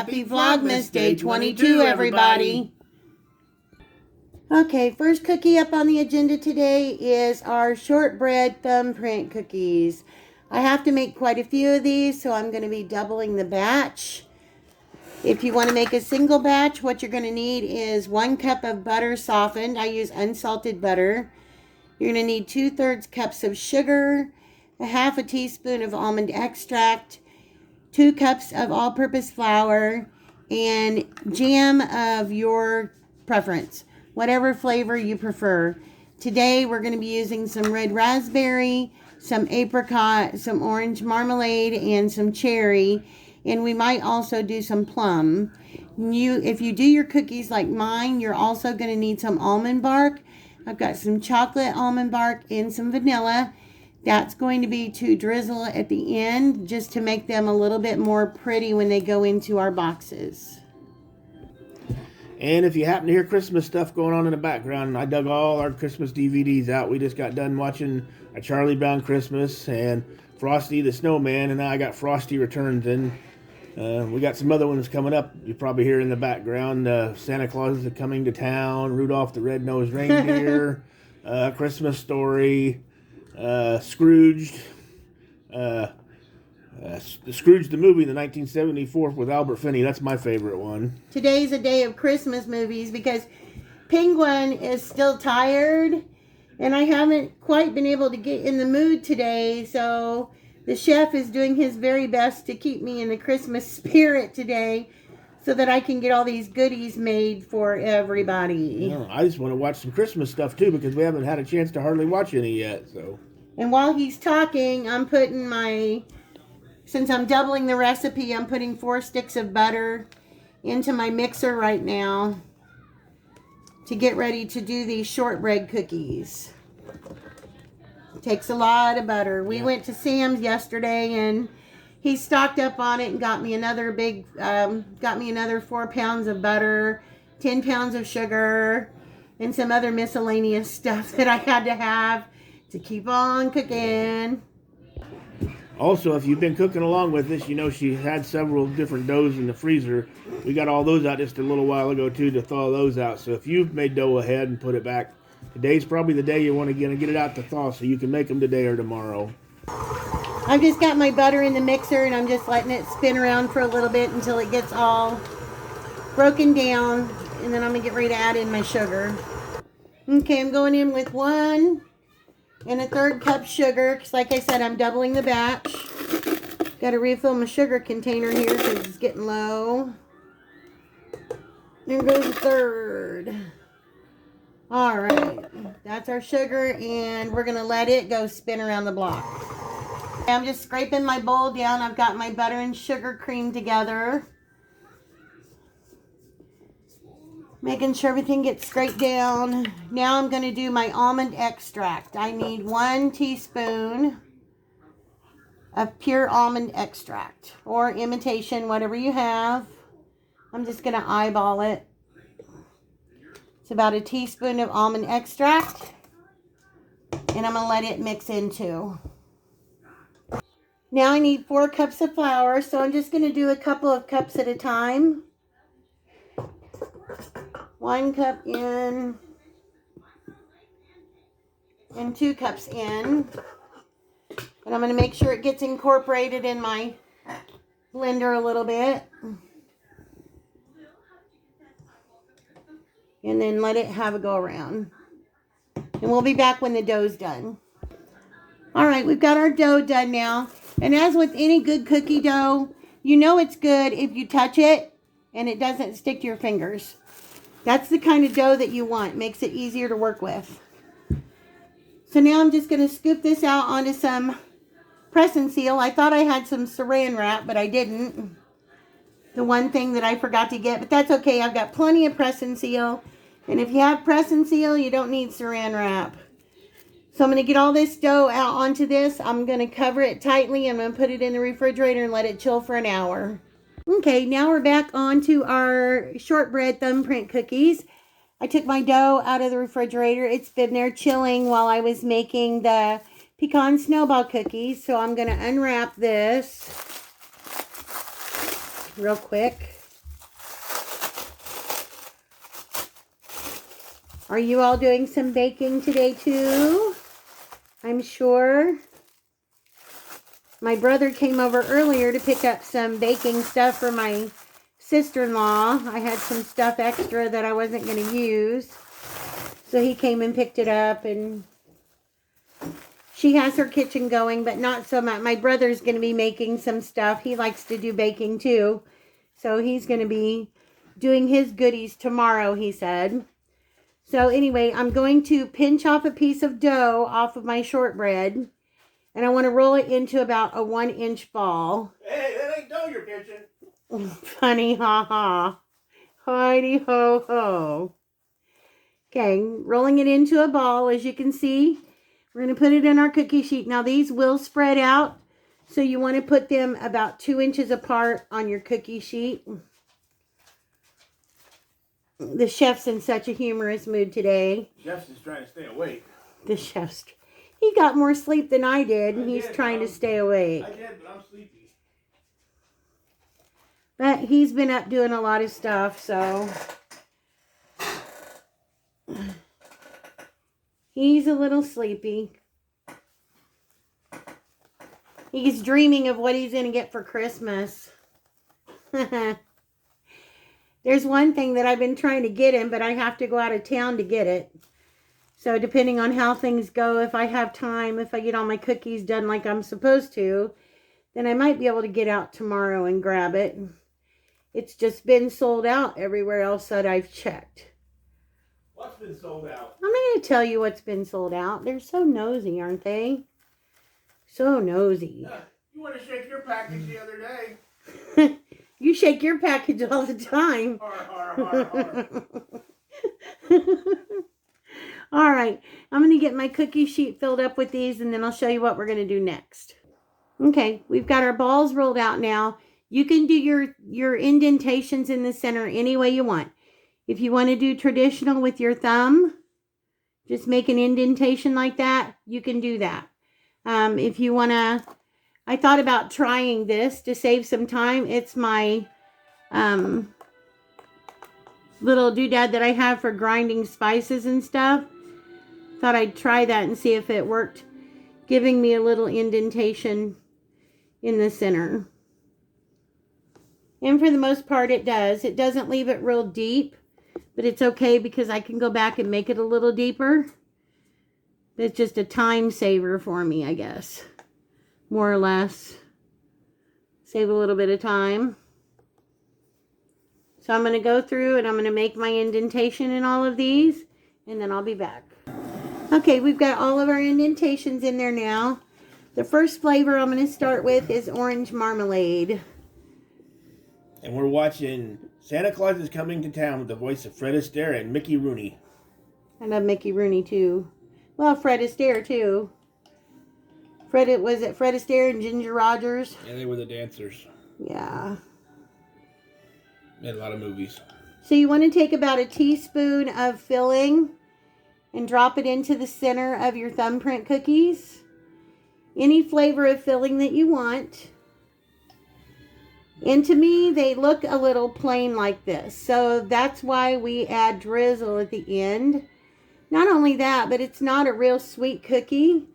Happy Vlogmas Day 22, everybody. Okay, first cookie up on the agenda today is our shortbread thumbprint cookies. I have to make quite a few of these, so I'm going to be doubling the batch. If you want to make a single batch, what you're going to need is 1 cup of butter softened. I use unsalted butter. You're going to need 2/3 cups of sugar, 1/2 teaspoon of almond extract, 2 cups of all-purpose flour, and jam of your preference, whatever flavor you prefer. Today we're going to be using some red raspberry, some apricot, some orange marmalade, and some cherry, and we might also do some plum. If you do your cookies like mine, you're also going to need some almond bark. I've got some chocolate almond bark and some vanilla. That's going to be to drizzle at the end just to make them a little bit more pretty when they go into our boxes. And if you happen to hear Christmas stuff going on in the background, I dug all our Christmas DVDs out. We just got done watching A Charlie Brown Christmas and Frosty the Snowman, and now I got Frosty Returns in. We got some other ones coming up. You probably hear in the background. Santa Claus is Coming to Town, Rudolph the Red-Nosed Reindeer, Christmas Story, Scrooged, Scrooge the movie, the 1974 with Albert Finney. That's my favorite one. Today's a day of Christmas movies because Penguin is still tired, and I haven't quite been able to get in the mood today, so the chef is doing his very best to keep me in the Christmas spirit today so that I can get all these goodies made for everybody. Yeah, I just want to watch some Christmas stuff too because we haven't had a chance to hardly watch any yet. So. And while he's talking, I'm putting since I'm doubling the recipe, I'm putting 4 sticks of butter into my mixer right now to get ready to do these shortbread cookies. It takes a lot of butter. We went to Sam's yesterday and he stocked up on it and got me another 4 pounds of butter, 10 pounds of sugar, and some other miscellaneous stuff that I had to have to keep on cooking. Also, if you've been cooking along with us, you know she had several different doughs in the freezer. We got all those out just a little while ago, too, to thaw those out. So if you've made dough ahead and put it back, today's probably the day you want to get it out to thaw so you can make them today or tomorrow. I've just got my butter in the mixer, and I'm just letting it spin around for a little bit until it gets all broken down. And then I'm going to get ready to add in my sugar. Okay, I'm going in with 1 1/3 cup sugar, because like I said, I'm doubling the batch. Got to refill my sugar container here because it's getting low. There goes 1/3. All right, that's our sugar, and we're going to let it go spin around the block. I'm just scraping my bowl down. I've got my butter and sugar cream together. Making sure everything gets straight down. Now I'm going to do my almond extract. I need 1 teaspoon of pure almond extract or imitation, whatever you have. I'm just going to eyeball it. It's about 1 teaspoon of almond extract, and I'm going to let it mix in too. Now I need 4 cups of flour, so I'm just going to do a couple of cups at a time. 1 cup in and 2 cups in. And I'm going to make sure it gets incorporated in my blender a little bit. And then let it have a go around. And we'll be back when the dough's done. Alright, we've got our dough done now. And as with any good cookie dough, you know it's good if you touch it and it doesn't stick to your fingers. That's the kind of dough that you want. It makes it easier to work with. So now I'm just going to scoop this out onto some press and seal. I thought I had some saran wrap, but I didn't. The one thing that I forgot to get, but that's okay. I've got plenty of press and seal. And if you have press and seal, you don't need saran wrap. So I'm going to get all this dough out onto this. I'm going to cover it tightly. I'm going to put it in the refrigerator and let it chill for an hour. Okay, now we're back onto our shortbread thumbprint cookies. I took my dough out of the refrigerator. It's been there chilling while I was making the pecan snowball cookies. So I'm going to unwrap this real quick. Are you all doing some baking today too? I'm sure. My brother came over earlier to pick up some baking stuff for my sister-in-law. I had some stuff extra that I wasn't going to use. So he came and picked it up, and she has her kitchen going, but not so much. My brother's going to be making some stuff. He likes to do baking too. So he's going to be doing his goodies tomorrow, he said. So anyway, I'm going to pinch off a piece of dough off of my shortbread. And I want to roll it into about a 1-inch ball. Hey, that ain't dough you're pinching. Funny, ha-ha. Heidi ho ho. Okay, rolling it into a ball, as you can see. We're going to put it in our cookie sheet. Now, these will spread out. So you want to put them about 2 inches apart on your cookie sheet. The chef's in such a humorous mood today. The chef's just trying to stay awake. The chef's... He got more sleep than I did, and he's trying to stay awake. I did, but I'm sleepy. But he's been up doing a lot of stuff, so... He's a little sleepy. He's dreaming of what he's going to get for Christmas. There's one thing that I've been trying to get him, but I have to go out of town to get it. So depending on how things go, if I have time, if I get all my cookies done like I'm supposed to, then I might be able to get out tomorrow and grab it. It's just been sold out everywhere else that I've checked. What's been sold out? I'm not going to tell you what's been sold out. They're so nosy, aren't they? So nosy. You want to shake your package the other day. You shake your package all the time. All right, I'm going to get my cookie sheet filled up with these, and then I'll show you what we're going to do next. Okay, we've got our balls rolled out now. You can do your indentations in the center any way you want. If you want to do traditional with your thumb, just make an indentation like that, you can do that. If you want to, I thought about trying this to save some time. It's my little doodad that I have for grinding spices and stuff. Thought I'd try that and see if it worked, giving me a little indentation in the center. And for the most part it does. It doesn't leave it real deep, but it's okay because I can go back and make it a little deeper. It's just a time saver for me, I guess. More or less. Save a little bit of time. So I'm going to go through and I'm going to make my indentation in all of these, and then I'll be back. Okay, we've got all of our indentations in there now. The first flavor I'm going to start with is orange marmalade. And we're watching Santa Claus is Coming to Town with the voice of Fred Astaire and Mickey Rooney. I love Mickey Rooney too. Well, Fred Astaire too. Fred Astaire and Ginger Rogers? Yeah, they were the dancers. Yeah. Made a lot of movies. So you want to take about a teaspoon of filling and drop it into the center of your Thumbprint cookies. Any flavor of filling that you want. And to me, they look a little plain like this. So that's why we add drizzle at the end. Not only that, but it's not a real sweet cookie,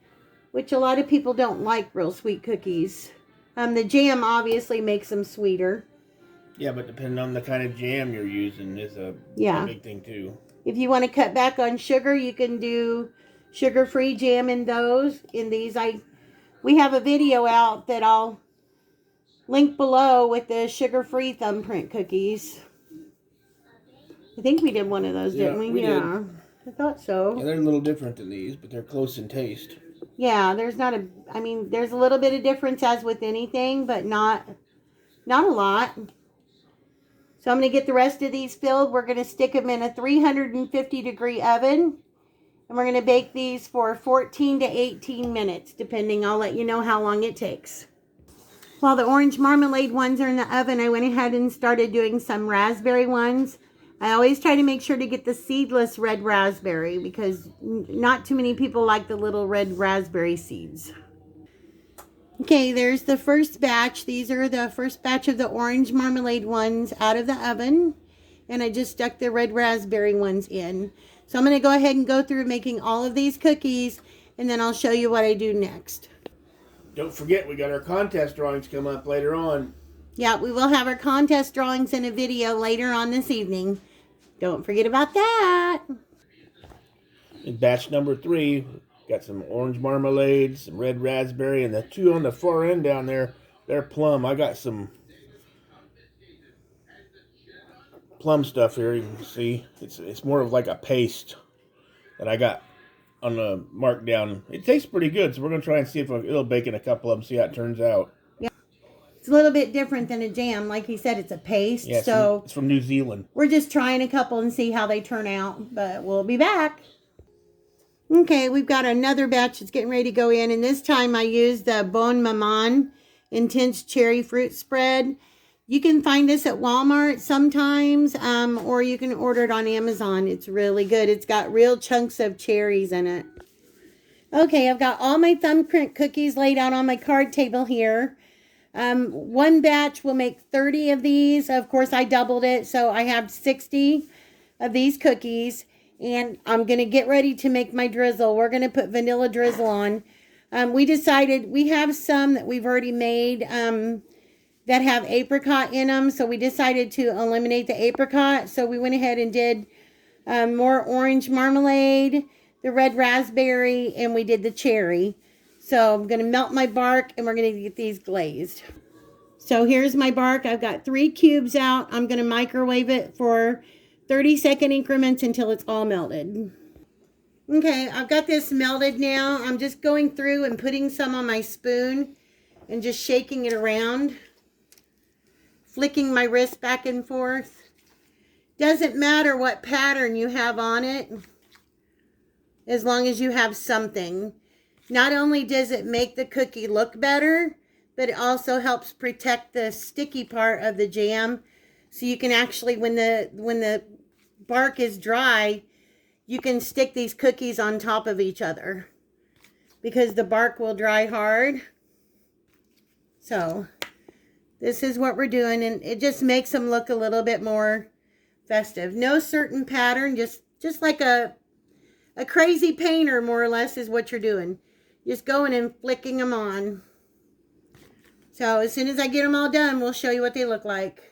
which a lot of people don't like real sweet cookies. The jam obviously makes them sweeter. Yeah, but depending on the kind of jam you're using is a big thing too. If you want to cut back on sugar, you can do sugar-free jam in those. In these, we have a video out that I'll link below with the sugar-free Thumbprint cookies. I think we did one of those, didn't we? We did. I thought so. Yeah, they're a little different than these, but they're close in taste. Yeah, there's a little bit of difference as with anything, but not a lot. So I'm going to get the rest of these filled. We're going to stick them in a 350 degree oven. And we're going to bake these for 14 to 18 minutes, depending. I'll let you know how long it takes. While the orange marmalade ones are in the oven, I went ahead and started doing some raspberry ones. I always try to make sure to get the seedless red raspberry because not too many people like the little red raspberry seeds. Okay, there's the first batch. These are the first batch of the orange marmalade ones out of the oven. And I just stuck the red raspberry ones in. So I'm going to go ahead and go through making all of these cookies, and then I'll show you what I do next. Don't forget, we got our contest drawings come up later on. Yeah, we will have our contest drawings in a video later on this evening. Don't forget about that. In batch number 3, got some orange marmalade, some red raspberry, and the 2 on the far end down there, they're plum. I got some plum stuff here. You can see it's more of like a paste that I got on the markdown. It tastes pretty good, so we're gonna try and see if it'll bake in a couple of them, see how it turns out. Yeah, it's a little bit different than a jam. Like he said, it's a paste. Yeah, so it's from New Zealand. We're just trying a couple and see how they turn out, but we'll be back. Okay, we've got another batch that's getting ready to go in, and this time I used the Bon Maman Intense Cherry Fruit Spread. You can find this at Walmart sometimes, or you can order it on Amazon. It's really good. It's got real chunks of cherries in it. Okay, I've got all my Thumbprint cookies laid out on my card table here. One batch will make 30 of these. Of course, I doubled it, so I have 60 of these cookies. And I'm going to get ready to make my drizzle. We're going to put vanilla drizzle on. We decided we have some that we've already made that have apricot in them. So we decided to eliminate the apricot. So we went ahead and did more orange marmalade, the red raspberry, and we did the cherry. So I'm going to melt my bark and we're going to get these glazed. So here's my bark. I've got 3 cubes out. I'm going to microwave it for 30-second increments until it's all melted. Okay, I've got this melted now. I'm just going through and putting some on my spoon and just shaking it around. Flicking my wrist back and forth. Doesn't matter what pattern you have on it, as long as you have something. Not only does it make the cookie look better, but it also helps protect the sticky part of the jam. So you can actually, when the bark is dry, you can stick these cookies on top of each other because the bark will dry hard. So this is what we're doing, and it just makes them look a little bit more festive. No certain pattern, just like a crazy painter, more or less, is what you're doing. Just going and flicking them on. So as soon as I get them all done, we'll show you what they look like.